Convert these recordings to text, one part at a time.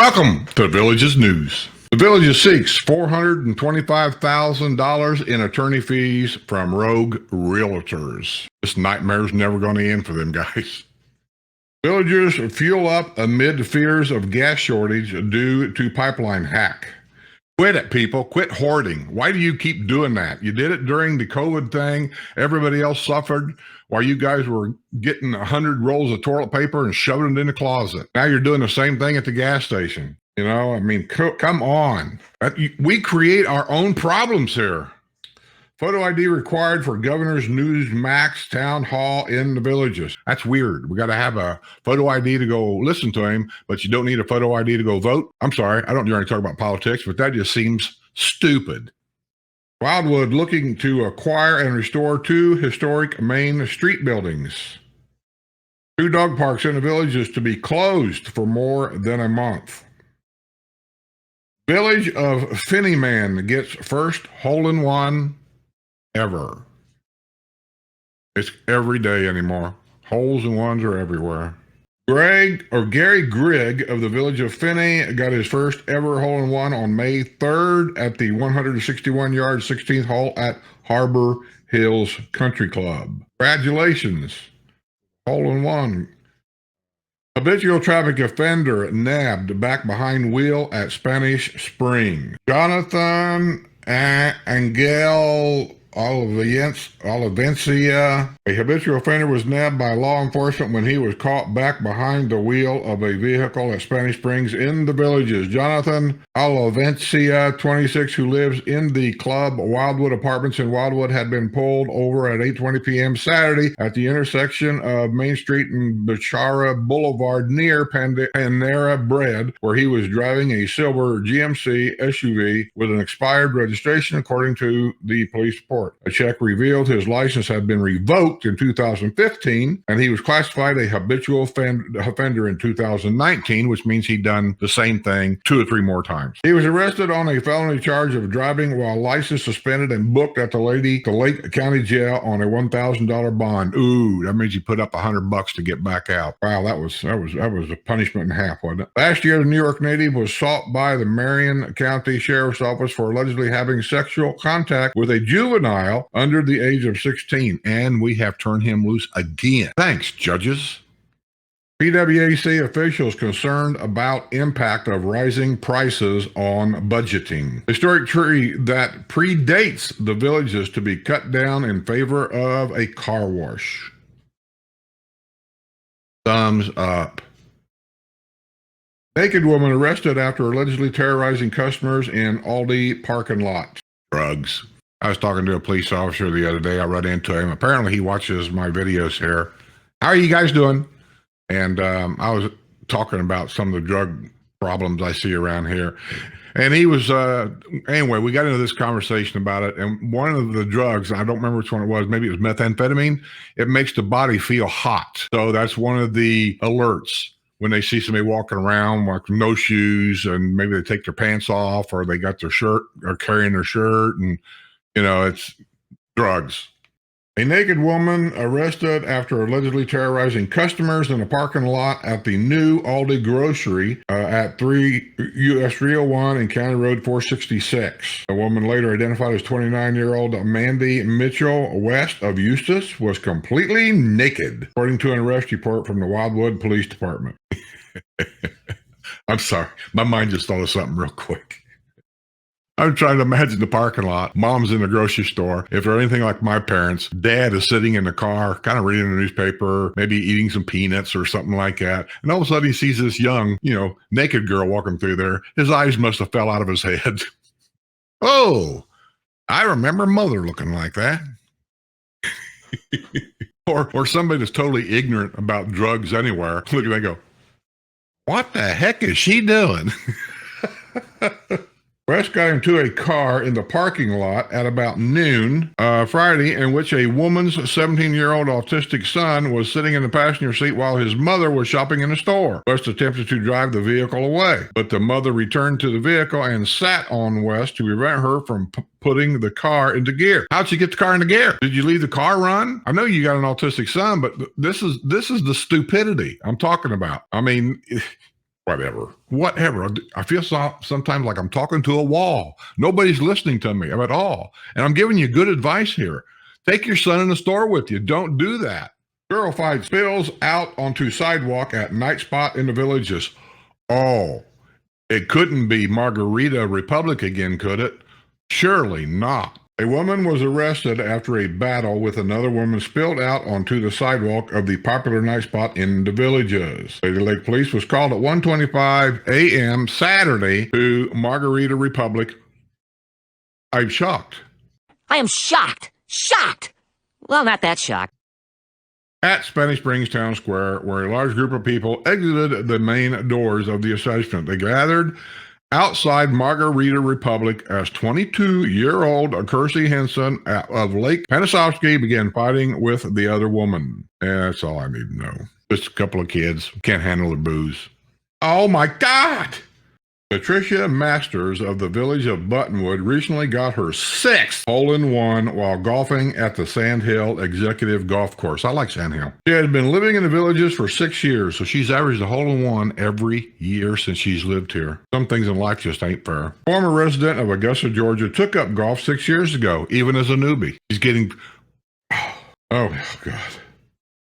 Welcome to the Village's News. The Village seeks $425,000 in attorney fees from rogue realtors. This nightmare's never going to end for them guys. Villagers fuel up amid fears of gas shortage due to pipeline hack. Quit it, people. Quit hoarding. Why do you keep doing that? You did it during the COVID thing. Everybody else suffered while you guys were getting 100 rolls of toilet paper and shoving it in the closet. Now you're doing the same thing at the gas station. You know, I mean, come on. We create our own problems here. Photo ID required for Governor's Newsmax town hall in the Villages. That's weird. We got to have a photo ID to go listen to him, but you don't need a photo ID to go vote. I'm sorry. I don't generally talk about politics, but that just seems stupid. Wildwood looking to acquire and restore 2 historic Main Street buildings. 2 dog parks in the Villages to be closed for more than a month. Village of Finneyman gets first hole-in-one ever. It's every day anymore. Holes and ones are everywhere. Gary Grigg of the Village of Finney got his first ever hole-in-one on May 3rd at the 161-yard 16th hole at Harbor Hills Country Club. Congratulations. Hole-in-one. Habitual traffic offender nabbed back behind wheel at Spanish Spring. Jonathan Angel Olivencia, a habitual offender, was nabbed by law enforcement when he was caught back behind the wheel of a vehicle at Spanish Springs in the Villages. Jonathan Olivencia, 26, who lives in the Club Wildwood Apartments in Wildwood, had been pulled over at 8:20 p.m. Saturday at the intersection of Main Street and Bechara Boulevard near Panera Bread, where he was driving a silver GMC SUV with an expired registration, according to the police report. A check revealed his license had been revoked in 2015, and he was classified a habitual offender in 2019, which means he'd done the same thing 2 or 3 more times. He was arrested on a felony charge of driving while license suspended and booked at the Lake County Jail on a $1,000 bond. Ooh, that means you put up $100 to get back out. Wow, that was a punishment and a half, wasn't it? Last year, the New York native was sought by the Marion County Sheriff's Office for allegedly having sexual contact with a juvenile under the age of 16, and we have turned him loose again. Thanks, judges. PWAC officials concerned about impact of rising prices on budgeting. Historic tree that predates the Villages to be cut down in favor of a car wash. Thumbs up. Naked woman arrested after allegedly terrorizing customers in Aldi parking lot. Drugs. I was talking to a police officer the other day. I run into him. Apparently, he watches my videos here. How are you guys doing? And I was talking about some of the drug problems I see around here. And he was, anyway, we got into this conversation about it. And one of the drugs, I don't remember which one it was, maybe it was methamphetamine. It makes the body feel hot. So that's one of the alerts when they see somebody walking around with no shoes and maybe they take their pants off or they got their shirt or carrying their shirt and, you know, it's drugs. A naked woman arrested after allegedly terrorizing customers in a parking lot at the new Aldi grocery at 3 US 301 and County Road 466. A woman later identified as 29-year-old Mandy Mitchell West of Eustis was completely naked, according to an arrest report from the Wildwood Police Department. I'm sorry. My mind just thought of something real quick. I'm trying to imagine the parking lot. Mom's in the grocery store. If they're anything like my parents, Dad is sitting in the car, kind of reading the newspaper, maybe eating some peanuts or something like that. And all of a sudden he sees this young, naked girl walking through there. His eyes must have fell out of his head. Oh, I remember Mother looking like that. or somebody that's totally ignorant about drugs anywhere. Look at that, go, what the heck is she doing? West got into a car in the parking lot at about noon Friday, in which a woman's 17-year-old autistic son was sitting in the passenger seat while his mother was shopping in the store. West attempted to drive the vehicle away, but the mother returned to the vehicle and sat on West to prevent her from putting the car into gear. How'd you get the car into gear? Did you leave the car run? I know you got an autistic son, but this is the stupidity I'm talking about. I mean, Whatever. I feel sometimes like I'm talking to a wall. Nobody's listening to me at all. And I'm giving you good advice here. Take your son in the store with you. Don't do that. Girl fight spills out onto sidewalk at night spot in the Villages. Oh, it couldn't be Margarita Republic again, could it? Surely not. A woman was arrested after a battle with another woman spilled out onto the sidewalk of the popular night spot in the Villages. Lady Lake Police was called at 1:25 a.m. Saturday to Margarita Republic. I'm shocked. I am shocked. Shocked. Well, not that shocked. At Spanish Springs Town Square, where a large group of people exited the main doors of the establishment. They gathered outside Margarita Republic as 22-year-old Kirsty Henson of Lake Panisovsky began fighting with the other woman. That's all I need to know. Just a couple of kids can't handle their booze. Oh my God! Patricia Masters of the village of Buttonwood recently got her 6th hole-in-one while golfing at the Sand Hill Executive Golf Course. I like Sand Hill. She had been living in the Villages for 6 years, so she's averaged a hole-in-one every year since she's lived here. Some things in life just ain't fair. Former resident of Augusta, Georgia, took up golf 6 years ago, even as a newbie. She's getting... Oh, God.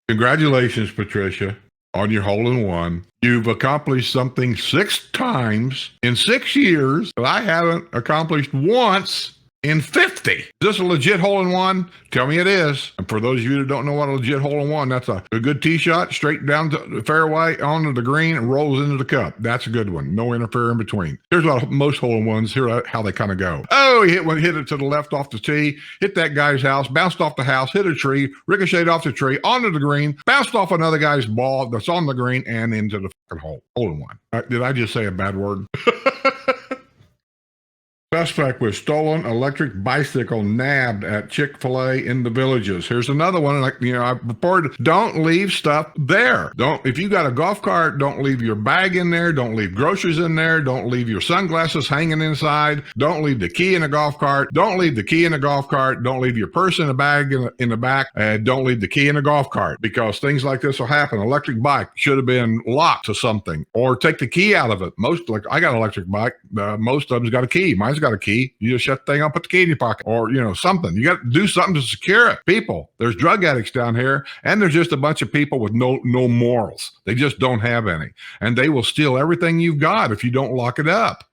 Congratulations, Patricia, on your hole-in-one. You've accomplished something 6 times in 6 years that I haven't accomplished once in 50. Is this a legit hole-in-one? Tell me it is. And for those of you that don't know what a legit hole-in-one, that's a good tee shot, straight down to the fairway, onto the green, and rolls into the cup. That's a good one. No interfere in between. Here's what most hole-in-ones, here how they kind of go. Oh, he hit it to the left off the tee, hit that guy's house, bounced off the house, hit a tree, ricocheted off the tree, onto the green, bounced off another guy's ball that's on the green, and into the fucking hole. Hole-in-one. Did I just say a bad word? Suspect with stolen electric bicycle nabbed at Chick-Fil-A in the Villages. Here's another one. Like, I reported, don't leave stuff there. If you got a golf cart, don't leave your bag in there. Don't leave groceries in there. Don't leave your sunglasses hanging inside. Don't leave the key in the golf cart. Don't leave the key in the golf cart. Don't leave your purse in the bag in the back. And don't leave the key in the golf cart, because things like this will happen. Electric bike should have been locked to something, or take the key out of it. I got an electric bike. Most of them's got a key. Mine's got a key. You just shut the thing up, put the key in your pocket, or something. You got to do something to secure it. People, there's drug addicts down here, and there's just a bunch of people with no morals. They just don't have any, and they will steal everything you've got if you don't lock it up.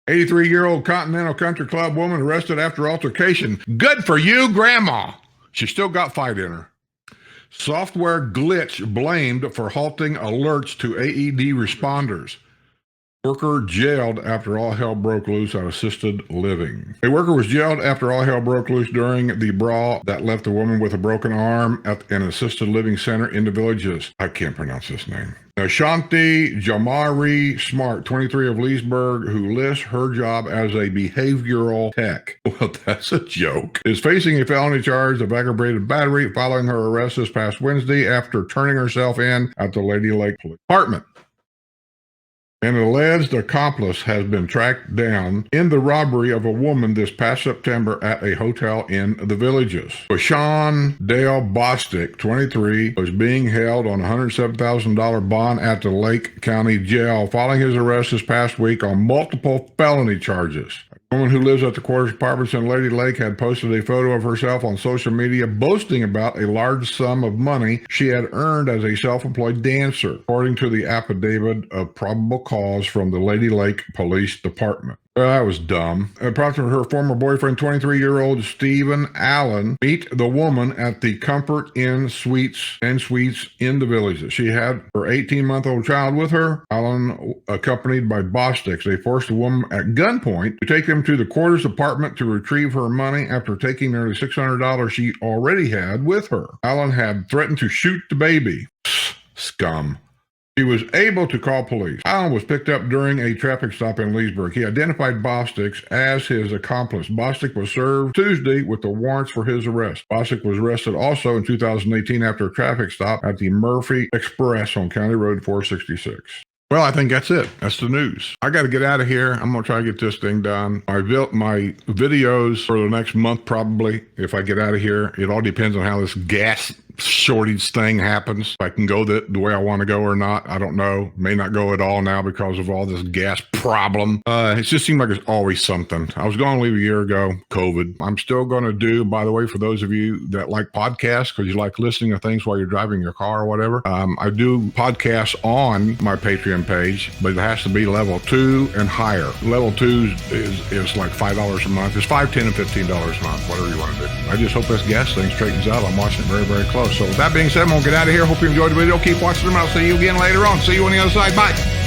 83-year-old Continental Country Club woman arrested after altercation. Good for you, Grandma. She still got fight in her. Software glitch blamed for halting alerts to AED responders. Worker jailed after all hell broke loose at assisted living. A worker was jailed after all hell broke loose during the brawl that left a woman with a broken arm at an assisted living center in the Villages. I can't pronounce this name. Ashanti Jamari Smart, 23 of Leesburg, who lists her job as a behavioral tech. Well, that's a joke. Is facing a felony charge of aggravated battery following her arrest this past Wednesday after turning herself in at the Lady Lake Police Department. An alleged accomplice has been tracked down in the robbery of a woman this past September at a hotel in the Villages. Bashan Dale Bostic, 23, was being held on a $107,000 bond at the Lake County Jail following his arrest this past week on multiple felony charges. A woman who lives at the quarters apartments in Lady Lake had posted a photo of herself on social media boasting about a large sum of money she had earned as a self-employed dancer, according to the affidavit of probable cause from the Lady Lake Police Department. Well, that was dumb. Approximately her former boyfriend, 23-year-old Stephen Allen, meet the woman at the Comfort Inn Suites in the Villages. She had her 18-month-old child with her. Allen, accompanied by Bostics, they forced the woman at gunpoint to take them to the quarters apartment to retrieve her money after taking nearly $600 she already had with her. Allen had threatened to shoot the baby. Scum. He was able to call police. Allen was picked up during a traffic stop in Leesburg. He identified Bostick as his accomplice. Bostick was served Tuesday with the warrants for his arrest. Bostick was arrested also in 2018 after a traffic stop at the Murphy Express on County Road 466. Well, I think that's it. That's the news. I got to get out of here. I'm going to try to get this thing done. I built my videos for the next month, probably, if I get out of here. It all depends on how this gas shortage thing happens, if I can go the way I want to go or not, I don't know. May not go at all now because of all this gas problem. It just seemed like there's always something. I was going to leave a year ago, COVID. I'm still going to do, by the way, for those of you that like podcasts, because you like listening to things while you're driving your car or whatever, I do podcasts on my Patreon page, but it has to be level 2 and higher. Level 2 is like $5 a month. It's $5, $10, and $15 a month, whatever you want to do. I just hope this gas thing straightens out. I'm watching it very, very close. So with that being said, I'm going to get out of here. Hope you enjoyed the video. Keep watching them. I'll see you again later on. See you on the other side. Bye.